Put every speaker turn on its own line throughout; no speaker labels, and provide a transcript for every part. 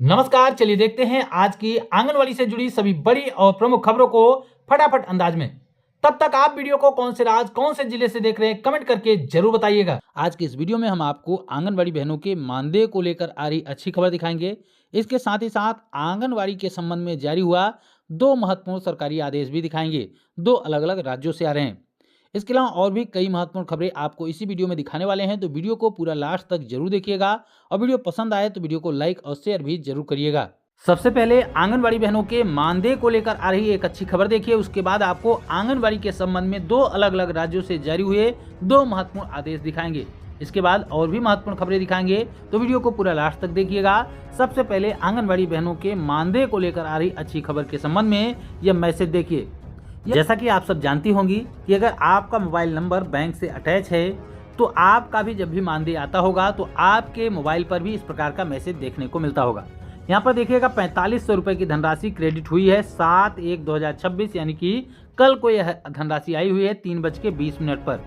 नमस्कार, चलिए देखते हैं आज की आंगनवाड़ी से जुड़ी सभी बड़ी और प्रमुख खबरों को फटाफट अंदाज में। तब तक आप वीडियो को कौन से राज्य कौन से जिले से देख रहे हैं कमेंट करके जरूर बताइएगा।
आज के इस वीडियो में हम आपको आंगनवाड़ी बहनों के मानदेय को लेकर आ रही अच्छी खबर दिखाएंगे। इसके साथ ही साथ आंगनवाड़ी के संबंध में जारी हुआ 2 महत्वपूर्ण सरकारी आदेश भी दिखाएंगे, 2 अलग अलग राज्यों से आ रहे हैं। इसके अलावा और भी कई महत्वपूर्ण खबरें आपको इसी वीडियो में दिखाने वाले हैं, तो वीडियो को पूरा लास्ट तक जरूर देखिएगा और वीडियो पसंद आए तो वीडियो को लाइक और शेयर भी जरूर करिएगा। सबसे पहले आंगनवाड़ी बहनों के मानदेय को लेकर आ रही एक अच्छी खबर देखिए। उसके बाद आपको आंगनवाड़ी के संबंध में 2 अलग अलग राज्यों से जारी हुए 2 महत्वपूर्ण आदेश दिखाएंगे। इसके बाद और भी महत्वपूर्ण खबरें दिखाएंगे, तो वीडियो को पूरा लास्ट तक देखिएगा। सबसे पहले आंगनवाड़ी बहनों के मानदेय को लेकर आ रही अच्छी खबर के संबंध में यह मैसेज देखिए। जैसा कि आप सब जानती होंगी कि अगर आपका मोबाइल नंबर बैंक से अटैच है तो आपका भी जब भी मानदेय आता होगा तो आपके मोबाइल पर भी इस प्रकार का मैसेज देखने को मिलता होगा। यहाँ पर देखिएगा 4500 रुपये की धनराशि क्रेडिट हुई है 7/1/2026, यानी कि कल को यह धनराशि आई हुई है 3:20 पर।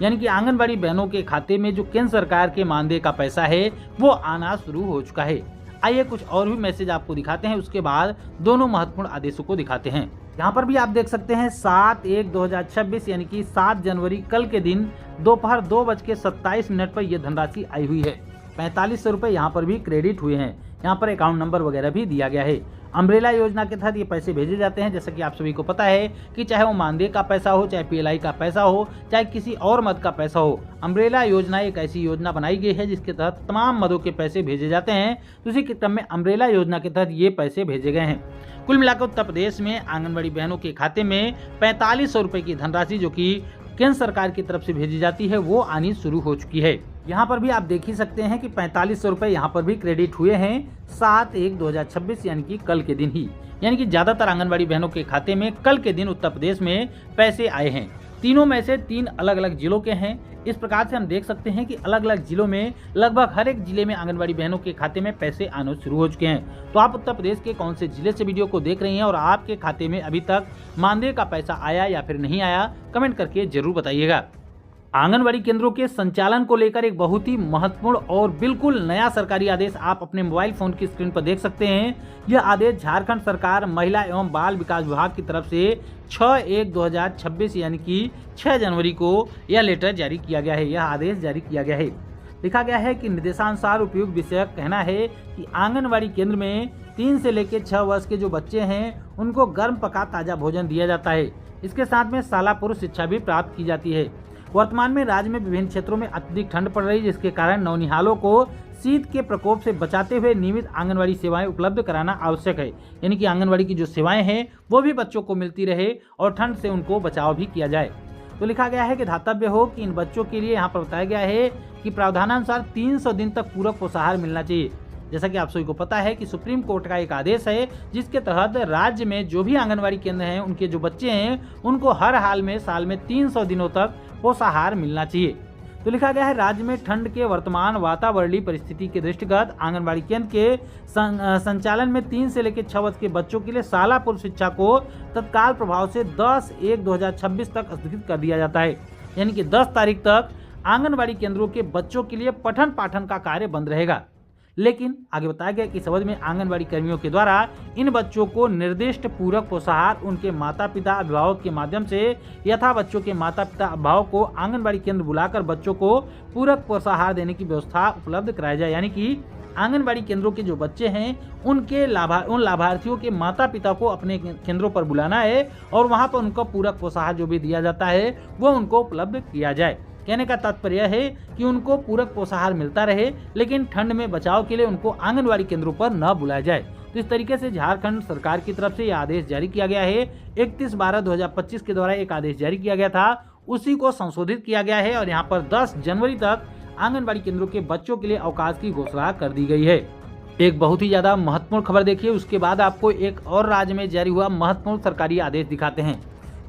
यानी कि आंगनबाड़ी बहनों के खाते में जो केंद्र सरकार के मानदेय का पैसा है वो आना शुरू हो चुका है। आइए कुछ और भी मैसेज आपको दिखाते हैं, उसके बाद दोनों महत्वपूर्ण आदेशों को दिखाते हैं। यहाँ पर भी आप देख सकते हैं 7/1/2026 यानी कि 7 जनवरी कल के दिन दोपहर 2:27 पर यह धनराशि आई हुई है। 4500 रुपये यहाँ पर भी क्रेडिट हुए हैं। यहाँ पर अकाउंट नंबर वगैरह भी दिया गया है। अम्ब्रेला योजना के तहत ये पैसे भेजे जाते हैं। जैसा कि आप सभी को पता है कि चाहे वो मानदेय का पैसा हो, चाहे पीएलआई का पैसा हो, चाहे किसी और मद का पैसा हो, अम्ब्रेला योजना एक ऐसी योजना बनाई गई है जिसके तहत तमाम मदों के पैसे भेजे जाते हैं। तो उसी के क्रम में अम्ब्रेला योजना के तहत ये पैसे भेजे गए हैं। कुल मिलाकर उत्तर प्रदेश में आंगनबाड़ी बहनों के खाते में 4500 रुपये की धनराशि जो कि केंद्र सरकार की तरफ से भेजी जाती है वो आनी शुरू हो चुकी है। यहाँ पर भी आप देख ही सकते हैं कि 4500 रुपये यहाँ पर भी क्रेडिट हुए हैं 7/1/2026 यानी कि कल के दिन ही। यानी कि ज्यादातर आंगनबाड़ी बहनों के खाते में कल के दिन उत्तर प्रदेश में पैसे आए हैं। तीनों में से 3 अलग अलग जिलों के हैं। इस प्रकार से हम देख सकते हैं कि अलग अलग जिलों में लगभग हर एक जिले में आंगनबाड़ी बहनों के खाते में पैसे आने शुरू हो चुके हैं। तो आप उत्तर प्रदेश के कौन से जिले से वीडियो को देख रही हैं और आपके खाते में अभी तक मानदेय का पैसा आया या फिर नहीं आया, कमेंट करके जरूर बताइएगा। आंगनबाड़ी केंद्रों के संचालन को लेकर एक बहुत ही महत्वपूर्ण और बिल्कुल नया सरकारी आदेश आप अपने मोबाइल फोन की स्क्रीन पर देख सकते हैं। यह आदेश झारखंड सरकार महिला एवं बाल विकास विभाग की तरफ से 6/1/2026 यानी कि 6 जनवरी को यह लेटर जारी किया गया है, यह आदेश जारी किया गया है। लिखा गया है कि निर्देशानुसार उपयुक्त विषय कहना है कि आंगनबाड़ी केंद्र में 3 से लेकर 6 वर्ष के जो बच्चे हैं उनको गर्म पका ताजा भोजन दिया जाता है। इसके साथ में शाला पूर्व शिक्षा भी प्राप्त की जाती है। वर्तमान में राज्य में विभिन्न क्षेत्रों में अत्यधिक ठंड पड़ रही है, जिसके कारण नौनिहालों को शीत के प्रकोप से बचाते हुए नियमित आंगनवाड़ी सेवाएं उपलब्ध कराना आवश्यक है। यानी कि आंगनवाड़ी की जो सेवाएं हैं वो भी बच्चों को मिलती रहे और ठंड से उनको बचाव भी किया जाए। तो लिखा गया है कि धातव्य हो कि इन बच्चों के लिए यहाँ पर बताया गया है कि प्रावधानानुसार 300 दिन तक पूरक पोषाहार मिलना चाहिए। जैसा कि आप सभी को पता है कि सुप्रीम कोर्ट का एक आदेश है जिसके तहत राज्य में जो भी आंगनवाड़ी केंद्र हैं उनके जो बच्चे हैं उनको हर हाल में साल में 300 दिनों तक पोषाहार मिलना चाहिए। तो लिखा गया है राज्य में ठंड के वर्तमान वातावरणीय परिस्थिति के दृष्टिगत आंगनबाड़ी केंद्र के संचालन में 3 से लेकर 6 वर्ष के बच्चों के लिए शाला पूर्व शिक्षा को तत्काल प्रभाव से 10/1/2026 तक स्थगित कर दिया जाता है। यानी कि 10 तारीख तक आंगनबाड़ी केंद्रों के बच्चों के लिए पठन पाठन का कार्य बंद रहेगा। लेकिन आगे बताया गया कि इस अवधि में आंगनबाड़ी कर्मियों के द्वारा इन बच्चों को निर्दिष्ट पूरक पोषाहार उनके माता पिता अभिभावक के माध्यम से यथा बच्चों के माता पिता अभिभावक को आंगनबाड़ी केंद्र बुलाकर बच्चों को पूरक पोषाहार देने की व्यवस्था उपलब्ध कराई जाए। यानी कि आंगनबाड़ी केंद्रों के जो बच्चे हैं उनके उन लाभार्थियों के माता पिता को अपने केंद्रों पर बुलाना है और वहां पर उनको पूरक पोषाहार जो भी दिया जाता है वो उनको उपलब्ध किया जाए। कहने का तात्पर्य है कि उनको पूरक पोषाहार मिलता रहे, लेकिन ठंड में बचाव के लिए उनको आंगनबाड़ी केंद्रों पर न बुलाया जाए। तो इस तरीके से झारखंड सरकार की तरफ से यह आदेश जारी किया गया है। 31/12/2025 के द्वारा एक आदेश जारी किया गया था, उसी को संशोधित किया गया है और यहाँ पर 10 जनवरी तक आंगनबाड़ी केंद्रों के बच्चों के लिए अवकाश की घोषणा कर दी गई है। एक बहुत ही ज्यादा महत्वपूर्ण खबर देखिए। उसके बाद आपको एक और राज्य में जारी हुआ महत्वपूर्ण सरकारी आदेश दिखाते हैं।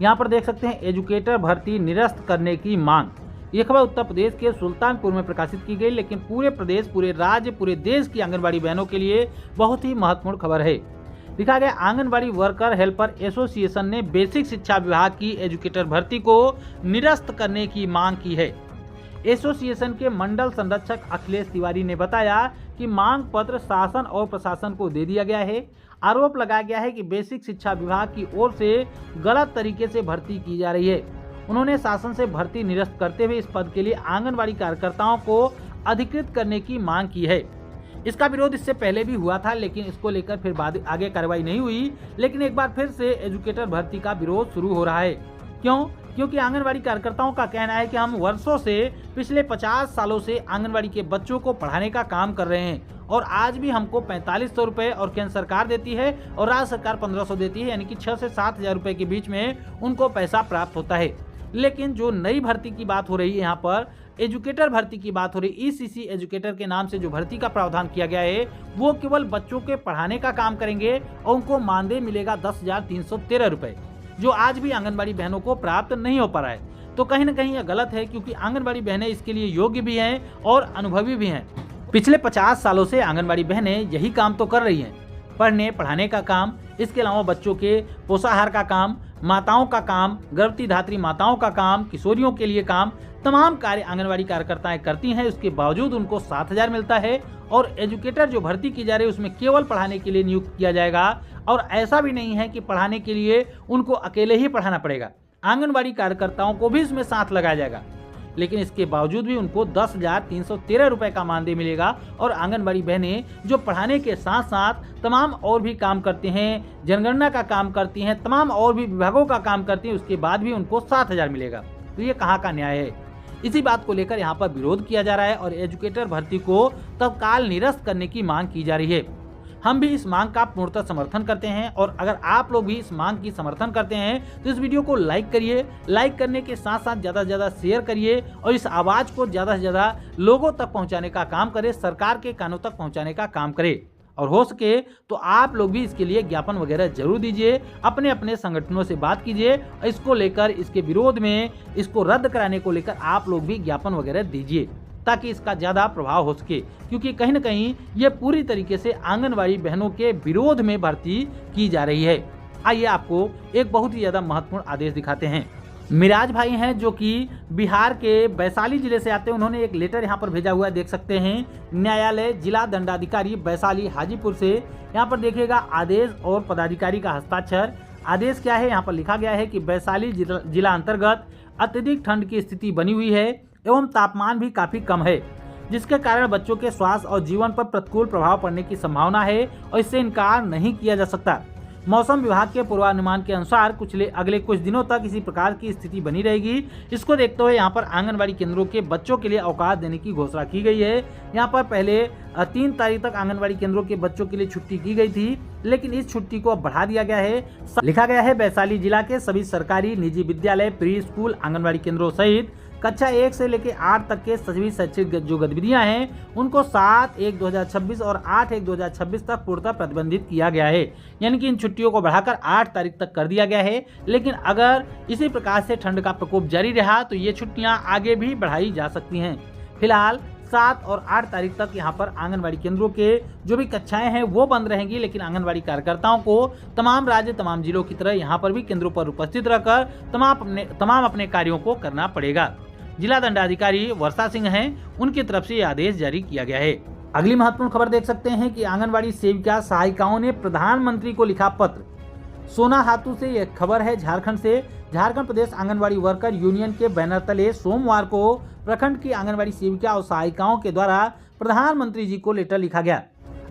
यहाँ पर देख सकते हैं एजुकेटर भर्ती निरस्त करने की मांग। ये खबर उत्तर प्रदेश के सुल्तानपुर में प्रकाशित की गई, लेकिन पूरे प्रदेश, पूरे राज्य, पूरे देश की आंगनबाड़ी बहनों के लिए बहुत ही महत्वपूर्ण खबर है। लिखा गया आंगनबाड़ी वर्कर हेल्पर एसोसिएशन ने बेसिक शिक्षा विभाग की एजुकेटर भर्ती को निरस्त करने की मांग की है। एसोसिएशन के मंडल संरक्षक अखिलेश तिवारी ने बताया कि कि मांग पत्र शासन और प्रशासन को दे दिया गया है। आरोप लगाया गया है कि बेसिक शिक्षा विभाग की ओर से गलत तरीके से भर्ती की जा रही है। उन्होंने शासन से भर्ती निरस्त करते हुए इस पद के लिए आंगनबाड़ी कार्यकर्ताओं को अधिकृत करने की मांग की है। इसका विरोध इससे पहले भी हुआ था, लेकिन इसको लेकर फिर बाद आगे कार्रवाई नहीं हुई। लेकिन एक बार फिर से एजुकेटर भर्ती का विरोध शुरू हो रहा है। क्यों? क्योंकि आंगनबाड़ी कार्यकर्ताओं का कहना है कि हम वर्षों से, पिछले 50 सालों से आंगनबाड़ी के बच्चों को पढ़ाने का काम कर रहे हैं और आज भी हमको 4500 रुपए और केंद्र सरकार देती है और राज्य सरकार 1500 देती है, यानी कि 6 से 7 हजार रुपए के बीच में उनको पैसा प्राप्त होता है। लेकिन जो नई भर्ती की बात हो रही है, यहाँ पर एजुकेटर भर्ती की बात हो रही है, ईसीसी एजुकेटर के नाम से जो भर्ती का प्रावधान किया गया है, वो केवल बच्चों के पढ़ाने का काम करेंगे और उनको मानदेय मिलेगा 10,313 रुपए, जो आज भी आंगनबाड़ी बहनों को प्राप्त नहीं हो पा रहा है। तो कहीं ना कहीं यह गलत है, क्योंकि आंगनबाड़ी बहनें इसके लिए योग्य भी हैं और अनुभवी भी हैं। पिछले 50 सालों से आंगनबाड़ी बहनें यही काम तो कर रही हैं, पढ़ने पढ़ाने का काम, इसके अलावा बच्चों के पोषाहार का काम, माताओं का काम, गर्भवती धात्री माताओं का काम, किशोरियों के लिए काम, तमाम कार्य आंगनबाड़ी कार्यकर्ताएं करती हैं। उसके बावजूद उनको 7,000 मिलता है और एजुकेटर जो भर्ती की जा रही है उसमें केवल पढ़ाने के लिए नियुक्त किया जाएगा। और ऐसा भी नहीं है कि पढ़ाने के लिए उनको अकेले ही पढ़ाना पड़ेगा, आंगनबाड़ी कार्यकर्ताओं को भी इसमें साथ लगाया जाएगा। लेकिन इसके बावजूद भी उनको 10,313 रुपए का मानदेय मिलेगा। और आंगनबाड़ी बहनें जो पढ़ाने के साथ साथ तमाम और भी काम करते हैं, जनगणना का काम करती हैं, तमाम और भी विभागों का काम करती हैं, उसके बाद भी उनको 7,000 मिलेगा। तो ये कहाँ का न्याय है? इसी बात को लेकर यहाँ पर विरोध किया जा रहा है और एजुकेटर भर्ती को तत्काल निरस्त करने की मांग की जा रही है। हम भी इस मांग का पूर्णतः समर्थन करते हैं और अगर आप लोग भी इस मांग की समर्थन करते हैं तो इस वीडियो को लाइक करिए। लाइक करने के साथ साथ ज़्यादा से ज़्यादा शेयर करिए और इस आवाज़ को ज़्यादा से ज़्यादा लोगों तक पहुंचाने का काम करें, सरकार के कानों तक पहुंचाने का काम करें। और हो सके तो आप लोग भी इसके लिए ज्ञापन वगैरह जरूर दीजिए, अपने अपने संगठनों से बात कीजिए, इसको लेकर, इसके विरोध में, इसको रद्द कराने को लेकर आप लोग भी ज्ञापन वगैरह दीजिए, ताकि इसका ज़्यादा प्रभाव हो सके। क्योंकि कहीं ना कहीं ये पूरी तरीके से आंगनबाड़ी बहनों के विरोध में भर्ती की जा रही है। आइए आपको एक बहुत ही ज़्यादा महत्वपूर्ण आदेश दिखाते हैं। मिराज भाई हैं जो कि बिहार के वैशाली जिले से आते हैं, उन्होंने एक लेटर यहाँ पर भेजा हुआ है, देख सकते हैं। न्यायालय जिला दंडाधिकारी वैशाली हाजीपुर से, यहाँ पर देखिएगा आदेश और पदाधिकारी का हस्ताक्षर। आदेश क्या है? यहाँ पर लिखा गया है कि वैशाली जिला अंतर्गत अत्यधिक ठंड की स्थिति बनी हुई है एवं तापमान भी काफ़ी कम है, जिसके कारण बच्चों के स्वास्थ्य और जीवन पर प्रतिकूल प्रभाव पड़ने की संभावना है और इससे इनकार नहीं किया जा सकता। मौसम विभाग के पूर्वानुमान के अनुसार अगले कुछ दिनों तक इसी प्रकार की स्थिति बनी रहेगी। इसको देखते हुए यहाँ पर आंगनबाड़ी केंद्रों के बच्चों के लिए अवकाश देने की घोषणा की गई है। यहाँ पर पहले 3 तारीख तक आंगनबाड़ी केंद्रों के बच्चों के लिए छुट्टी की गई थी, लेकिन इस छुट्टी को अब बढ़ा दिया गया है। लिखा गया है वैशाली जिला के सभी सरकारी, निजी विद्यालय, प्री स्कूल, आंगनबाड़ी केंद्रों सहित कक्षा 1 से लेकर 8 तक के सभी शैक्षिक जो गतिविधियां हैं उनको 7/1/2026 और 8/1/2026 तक पूर्णतः प्रतिबंधित किया गया है। यानी कि इन छुट्टियों को बढ़ाकर 8 तारीख तक कर दिया गया है। लेकिन अगर इसी प्रकार से ठंड का प्रकोप जारी रहा तो ये छुट्टियां आगे भी बढ़ाई जा सकती हैं। फिलहाल 7 और 8 तारीख तक यहाँ पर आंगनबाड़ी केंद्रों के जो भी कक्षाएं हैं वो बंद रहेंगी, लेकिन आंगनबाड़ी कार्यकर्ताओं को तमाम राज्य, तमाम जिलों की तरह यहाँ पर भी केंद्रों पर उपस्थित रहकर तमाम अपने कार्यों को करना पड़ेगा। जिला दंडाधिकारी वर्षा सिंह हैं, उनकी तरफ से यह आदेश जारी किया गया है। अगली महत्वपूर्ण खबर देख सकते हैं कि आंगनबाड़ी सेविका सहायिकाओं ने प्रधानमंत्री को लिखा पत्र। सोना हाथू से यह खबर है झारखंड से। झारखंड प्रदेश आंगनबाड़ी वर्कर यूनियन के बैनर तले सोमवार को प्रखंड की आंगनबाड़ी सेविका और सहायिकाओं के द्वारा प्रधानमंत्री जी को लेटर लिखा गया।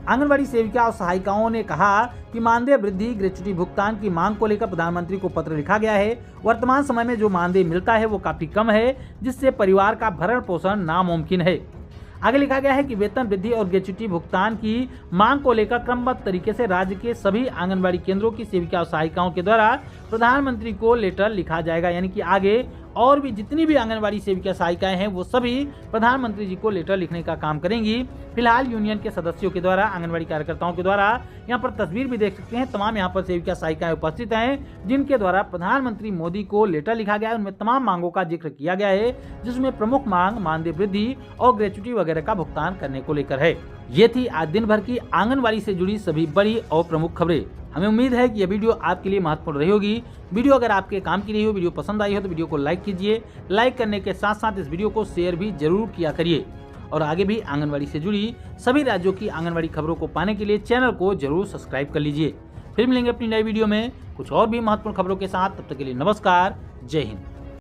आंगनबाड़ी सेविका और सहायिकाओं ने कहा कि मानदेय वृद्धि, ग्रेच्युटी भुगतान की मांग को लेकर प्रधानमंत्री को पत्र लिखा गया है। वर्तमान समय में जो मानदेय मिलता है वो काफी कम है, जिससे परिवार का भरण पोषण नामुमकिन है। आगे लिखा गया है कि वेतन वृद्धि और ग्रेच्युटी भुगतान की मांग को लेकर क्रमबद्ध तरीके से राज्य के सभी आंगनबाड़ी केंद्रों की सेविका और सहायिकाओं के द्वारा प्रधानमंत्री को लेटर लिखा जाएगा। यानी कि आगे और भी जितनी भी आंगनबाड़ी सेविका सहायिकाएं हैं वो सभी प्रधानमंत्री जी को लेटर लिखने का काम करेंगी। फिलहाल यूनियन के सदस्यों के द्वारा, आंगनबाड़ी कार्यकर्ताओं के द्वारा, यहाँ पर तस्वीर भी देख सकते हैं, तमाम यहाँ पर सेविका सहायिकाएं उपस्थित हैं जिनके द्वारा प्रधानमंत्री मोदी को लेटर लिखा गया है। उनमें तमाम मांगों का जिक्र किया गया है, जिसमें प्रमुख मांग मानदेय वृद्धि और ग्रेच्युटी वगैरह का भुगतान करने को लेकर है। ये थी आज दिन भर की आंगनबाड़ी से जुड़ी सभी बड़ी और प्रमुख खबरें। हमें उम्मीद है कि यह वीडियो आपके लिए महत्वपूर्ण रही होगी। वीडियो अगर आपके काम की रही हो, वीडियो पसंद आई हो तो वीडियो को लाइक कीजिए। लाइक करने के साथ साथ इस वीडियो को शेयर भी जरूर किया करिए और आगे भी आंगनवाड़ी से जुड़ी सभी राज्यों की आंगनवाड़ी खबरों को पाने के लिए चैनल को जरूर सब्सक्राइब कर लीजिए। फिर मिलेंगे अपनी नई वीडियो में कुछ और भी महत्वपूर्ण खबरों के साथ। तब तक के लिए नमस्कार, जय हिंद।